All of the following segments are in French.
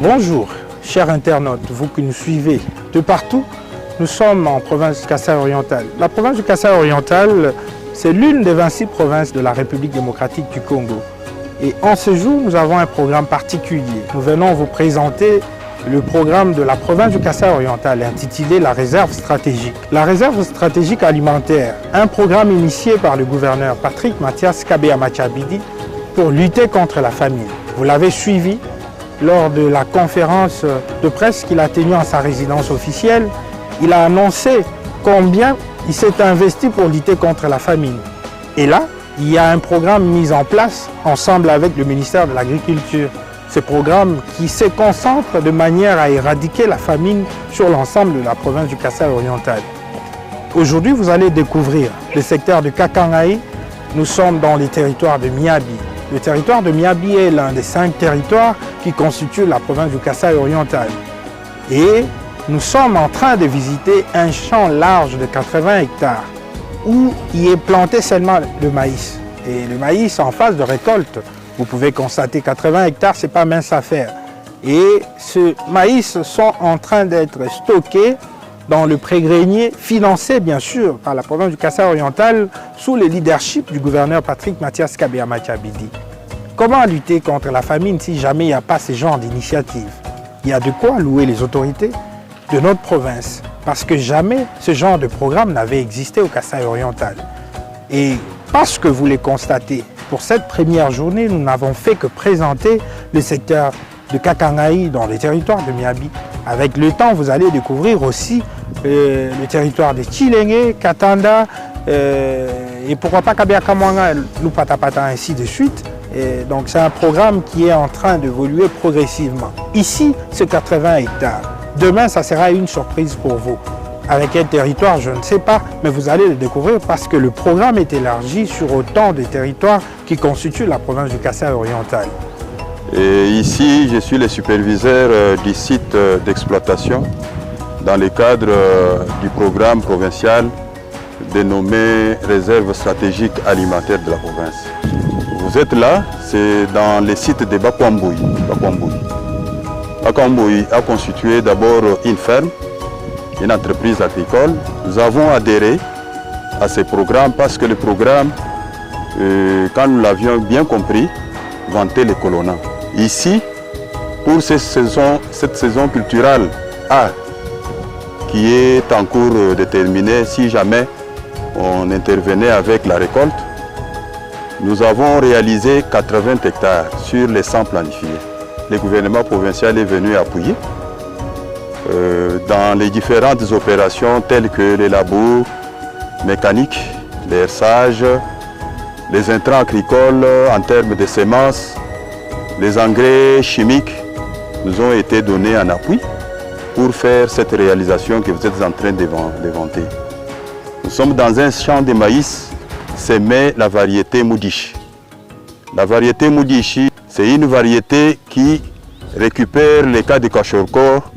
Bonjour, chers internautes, vous qui nous suivez de partout. Nous sommes en province du Kasaï-Oriental. La province du Kasaï-Oriental, c'est l'une des 26 provinces de la République démocratique du Congo. Et en ce jour, nous avons un programme particulier. Nous venons vous présenter le programme de la province du Kasaï-Oriental intitulé la réserve stratégique. La réserve stratégique alimentaire, un programme initié par le gouverneur Patrick Mathias Kabeya-Machabidi pour lutter contre la famine. Vous l'avez suivi lors de la conférence de presse qu'il a tenue en sa résidence officielle. Il a annoncé combien il s'est investi pour lutter contre la famine. Et là, il y a un programme mis en place ensemble avec le ministère de l'Agriculture. Ce programme qui se concentre de manière à éradiquer la famine sur l'ensemble de la province du Kasaï-Oriental. Aujourd'hui, vous allez découvrir le secteur de Kakangaï. Nous sommes dans les territoires de Miabi. Le territoire de Miabi est l'un des 5 territoires qui constituent la province du Kasaï-Oriental. Et nous sommes en train de visiter un champ large de 80 hectares où il est planté seulement le maïs. Et le maïs en phase de récolte, vous pouvez constater 80 hectares, ce n'est pas mince affaire. Et ce maïs sont en train d'être stockés dans le pré-grenier, financé bien sûr par la province du Kasaï-Oriental sous le leadership du gouverneur Patrick Mathias Kabeya-Machabidi. Comment lutter contre la famine si jamais il n'y a pas ce genre d'initiative? Il y a de quoi louer les autorités de notre province, parce que jamais ce genre de programme n'avait existé au Kasaï-Oriental. Et parce que vous les constatez, pour cette première journée, nous n'avons fait que présenter le secteur de Kakangaï dans les territoires de Miabi. Avec le temps, vous allez découvrir aussi le territoire de Chilenge, Katanda, et pourquoi pas Kabeya-Kamwanga, Lupatapata, ainsi de suite. Et donc c'est un programme qui est en train d'évoluer progressivement. Ici, c'est 80 hectares. Demain, ça sera une surprise pour vous. Avec quel territoire, je ne sais pas, mais vous allez le découvrir parce que le programme est élargi sur autant de territoires qui constituent la province du Kasaï-Oriental. Et ici, je suis le superviseur du site d'exploitation dans le cadre du programme provincial dénommé Réserve stratégique alimentaire de la province. Vous êtes là, c'est dans le site de Bakwambouy. Bakwambouy a constitué d'abord une ferme, une entreprise agricole. Nous avons adhéré à ce programme parce que le programme, quand nous l'avions bien compris, vantait les colonnants. Ici, pour cette saison culturelle A, qui est en cours de terminer, si jamais on intervenait avec la récolte, nous avons réalisé 80 hectares sur les 100 planifiés. Le gouvernement provincial est venu appuyer dans les différentes opérations telles que les labours mécaniques, les hersages, les intrants agricoles en termes de semences, les engrais chimiques nous ont été donnés en appui pour faire cette réalisation que vous êtes en train de vanter. Nous sommes dans un champ de maïs sémé la variété Moudichi. La variété Moudichi, c'est une variété qui récupère les cas de kwashiorkor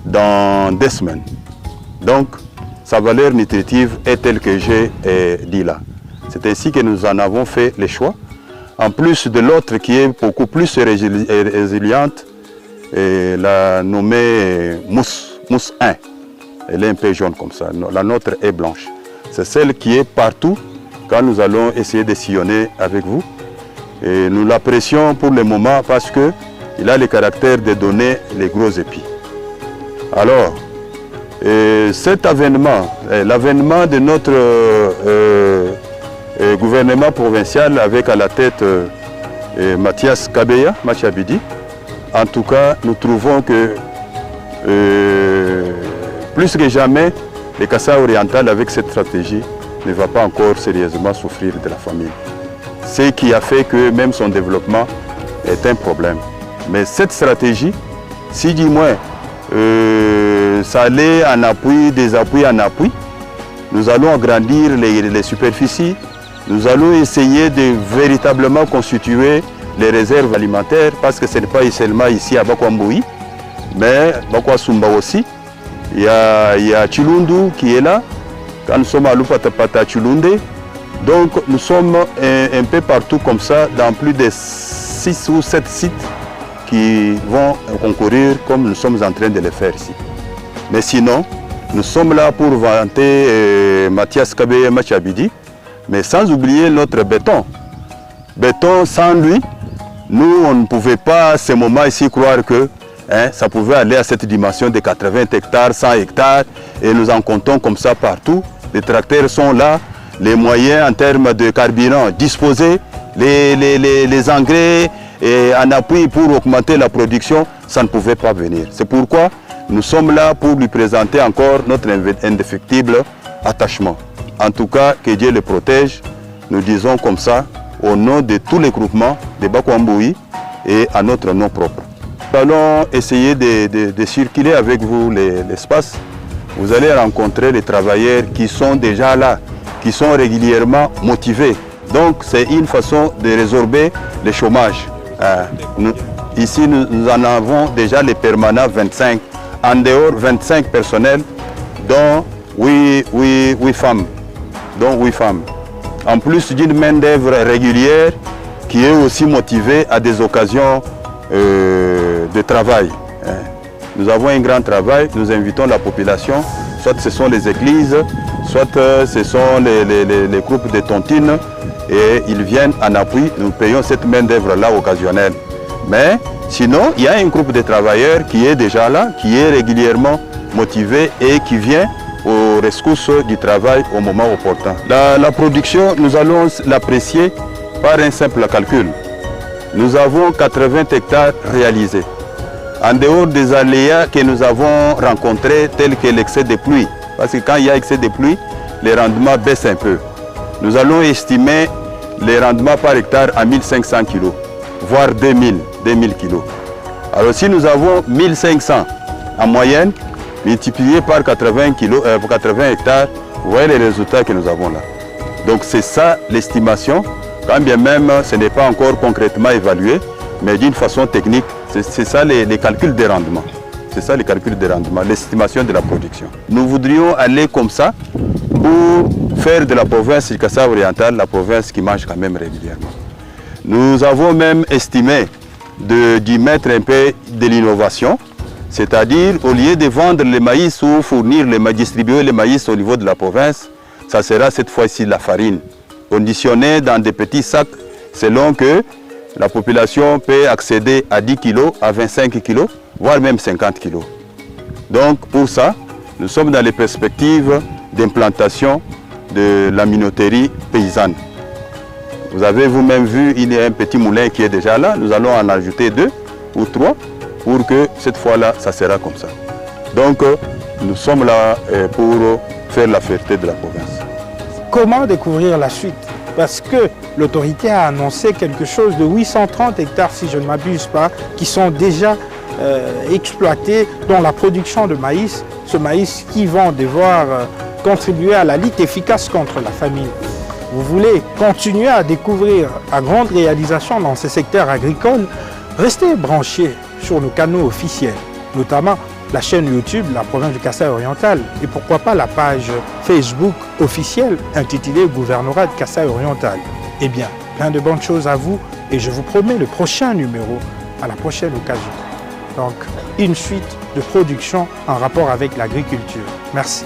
dans 2 semaines. Donc, sa valeur nutritive est telle que j'ai dit là. C'est ainsi que nous en avons fait le choix. En plus de l'autre qui est beaucoup plus résiliente, la nommée mousse 1. Elle est un peu jaune comme ça. La nôtre est blanche. C'est celle qui est partout quand nous allons essayer de sillonner avec vous. Et nous l'apprécions pour le moment parce qu'il a le caractère de donner les gros épis. Alors, cet avènement, l'avènement de notre gouvernement provincial avec à la tête Mathias Kabeya-Machabidi, en tout cas, nous trouvons que plus que jamais, le Kasaï-Oriental avec cette stratégie ne va pas encore sérieusement souffrir de la famine. Ce qui a fait que même son développement est un problème. Mais cette stratégie, si du moins ça allait en appui, des appuis en appui, nous allons agrandir les superficies, nous allons essayer de véritablement constituer les réserves alimentaires parce que ce n'est pas seulement ici à Bakwambouy, mais Bakwasumba aussi. Il y a Chilundu qui est là, quand nous sommes à Lupatapata Chilunde. Donc nous sommes un peu partout comme ça, dans plus de 6 ou 7 sites qui vont concourir comme nous sommes en train de le faire ici. Mais sinon, nous sommes là pour vanter Mathias Kabeye Machabidi, mais sans oublier notre béton. Béton, sans lui, nous, on ne pouvait pas à ce moment ici croire que ça pouvait aller à cette dimension de 80 hectares, 100 hectares, et nous en comptons comme ça partout. Les tracteurs sont là, les moyens en termes de carburant disposés, les engrais en appui pour augmenter la production, ça ne pouvait pas venir. C'est pourquoi nous sommes là pour lui présenter encore notre indéfectible attachement. En tout cas, que Dieu le protège, nous disons comme ça, au nom de tous les groupements de Bakwamboui et à notre nom propre. Nous allons essayer de circuler avec vous l'espace. Vous allez rencontrer les travailleurs qui sont déjà là, qui sont régulièrement motivés. Donc c'est une façon de résorber le chômage. Ici nous en avons déjà les permanents 25. En dehors 25 personnels, dont 8 femmes. En plus d'une main-d'œuvre régulière qui est aussi motivée à des occasions de travail. Nous avons un grand travail, nous invitons la population, soit ce sont les églises, soit ce sont les groupes de tontines, et ils viennent en appui, nous payons cette main-d'œuvre-là occasionnelle. Mais sinon, il y a un groupe de travailleurs qui est déjà là, qui est régulièrement motivé et qui vient aux ressources du travail au moment opportun. La production, nous allons l'apprécier par un simple calcul. Nous avons 80 hectares réalisés. En dehors des aléas que nous avons rencontrés, tels que l'excès de pluie, parce que quand il y a excès de pluie, les rendements baissent un peu. Nous allons estimer les rendements par hectare à 1500 kg, voire 2000 kg. Alors si nous avons 1500 en moyenne, multiplié par 80 hectares, vous voyez les résultats que nous avons là. Donc c'est ça l'estimation, quand bien même ce n'est pas encore concrètement évalué, mais d'une façon technique, c'est ça les calculs de rendement. C'est ça les calculs de rendement, l'estimation de la production. Nous voudrions aller comme ça pour faire de la province du Kassai oriental la province qui mange quand même régulièrement. Nous avons même estimé d'y mettre un peu de l'innovation, c'est-à-dire au lieu de vendre le maïs ou distribuer le maïs au niveau de la province, ça sera cette fois-ci la farine, conditionnée dans des petits sacs selon que la population peut accéder à 10 kg, à 25 kg, voire même 50 kg. Donc pour ça, nous sommes dans les perspectives d'implantation de la minoterie paysanne. Vous avez vous-même vu, il y a un petit moulin qui est déjà là. Nous allons en ajouter 2 ou 3 pour que cette fois-là, ça sera comme ça. Donc, nous sommes là pour faire la fierté de la province. Comment découvrir la suite? Parce que l'autorité a annoncé quelque chose de 830 hectares, si je ne m'abuse pas, qui sont déjà exploités dans la production de maïs. Ce maïs qui vont devoir contribuer à la lutte efficace contre la famine. Vous voulez continuer à découvrir à grande réalisation dans ces secteurs agricoles, restez branchés sur nos canaux officiels, notamment la chaîne YouTube La Province du Kassai Oriental et pourquoi pas la page Facebook officielle intitulée Gouvernorat de Kassai Oriental. Eh bien, plein de bonnes choses à vous et je vous promets le prochain numéro à la prochaine occasion. Donc, une suite de production en rapport avec l'agriculture. Merci.